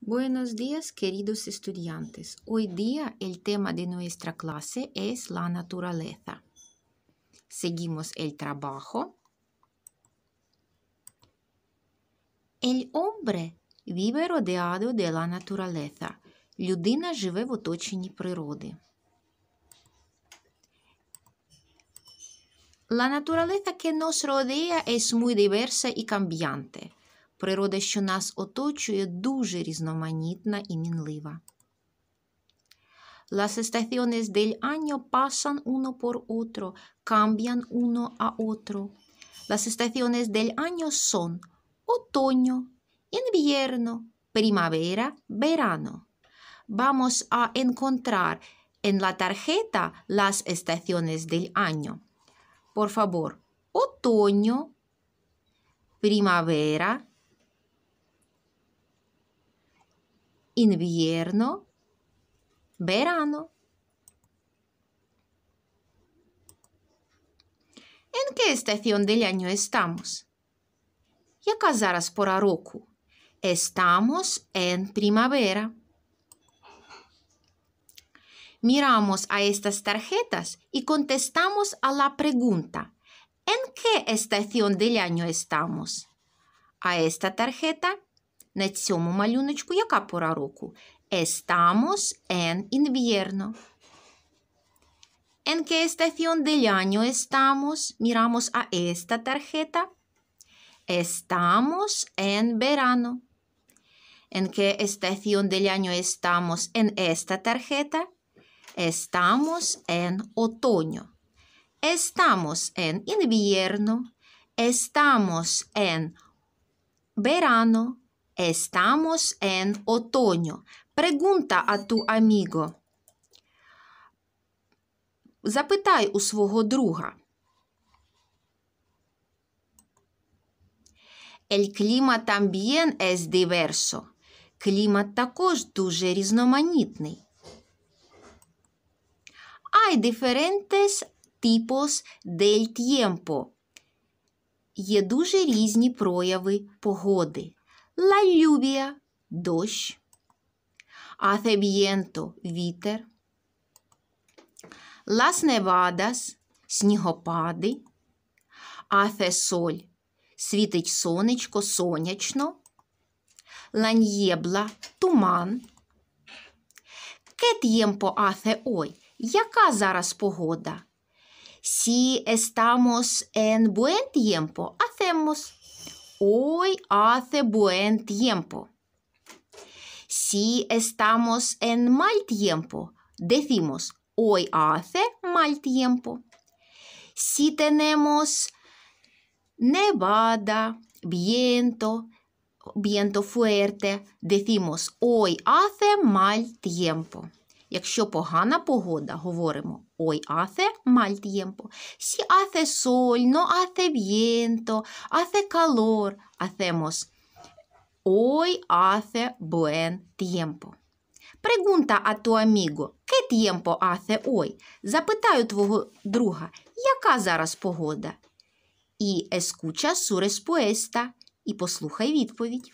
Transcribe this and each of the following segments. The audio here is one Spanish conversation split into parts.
Buenos días, queridos estudiantes. Hoy día el tema de nuestra clase es la naturaleza. Seguimos el trabajo. El hombre vive rodeado de la naturaleza. Людина живе в оточенні природи. La naturaleza que nos rodea es muy diversa y cambiante. Природа, що нас оточує, дуже різноманітна і мінлива. Las estaciones del año pasan uno por otro, cambian uno a otro. Las estaciones del año son otoño, invierno, primavera, verano. Vamos a encontrar en la tarjeta las estaciones del año. Por favor, otoño, primavera, invierno, verano. ¿En qué estación del año estamos? Яка зараз пора року? Estamos en primavera. Miramos a estas tarjetas y contestamos a la pregunta: ¿en qué estación del año estamos? А esta tarjeta, на цьому малюночку, яка пора року? Estamos en invierno. ¿En qué estación del año estamos? Miramos a esta tarjeta. Estamos en verano. ¿En qué estación del año estamos en esta tarjeta? Estamos en otoño. Estamos en invierno. Estamos en verano. Estamos en otoño. Pregunta a tu amigo. Запитай у свого друга. El clima también es diverso. Клімат також дуже різноманітний. Hay diferentes tipos del tiempo. Є дуже різні прояви погоди. La lluvia – дощ. Hace viento – вітер. Las nevadas – снігопади. Hace sol – світить сонечко, сонячно. La niebla – туман. ¿Qué tiempo hace hoy? Яка зараз погода? Si estamos en buen tiempo, hacemos hoy hace buen tiempo. Si estamos en mal tiempo, decimos hoy hace mal tiempo. Si tenemos nevada, viento fuerte, decimos hoy hace mal tiempo. Якщо погана погода, говоримо hoy hace mal tiempo. Si hace sol, no hace viento, hace calor, hacemos hoy hace buen tiempo. Pregunta a tu amigo, ¿qué tiempo hace hoy? Запитай у твого друга, яка зараз погода? І escucha su respuesta, і послухай відповідь.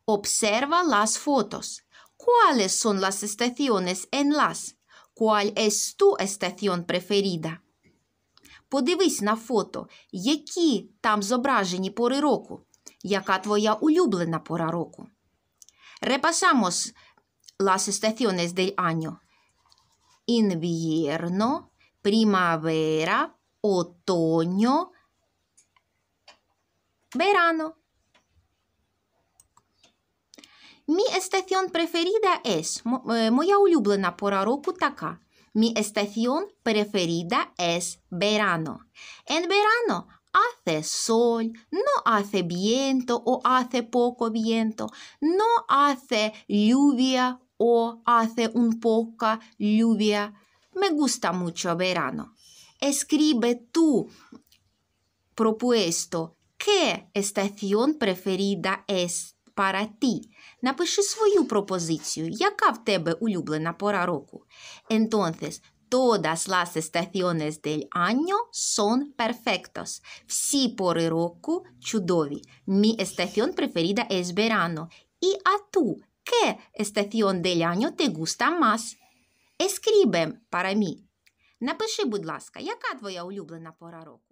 Observa las fotos. ¿Cuáles son las estaciones en las? ¿Cuál es tu estación preferida? Подивись на фото, які там зображені пори року. Яка твоя улюблена пора року? Repasamos las estaciones del año. Invierno, primavera, otoño, verano. Mi estación preferida es, моя улюблена пора року така. Mi estación preferida es verano. En verano hace sol, no hace viento o hace poco viento, no hace lluvia o hace un poca lluvia. Me gusta mucho verano. Escribe tu propuesto. ¿Qué estación preferida es para ti? Напиши свою пропозицію. Яка в тебе улюблена пора року? Entonces, todas las estaciones del año son perfectos. Всі пори року чудові. Mi estación preferida es verano. Y a tú, ¿qué estación del año te gusta más? Escribe para mí. Напиши, будь ласка, яка твоя улюблена пора року?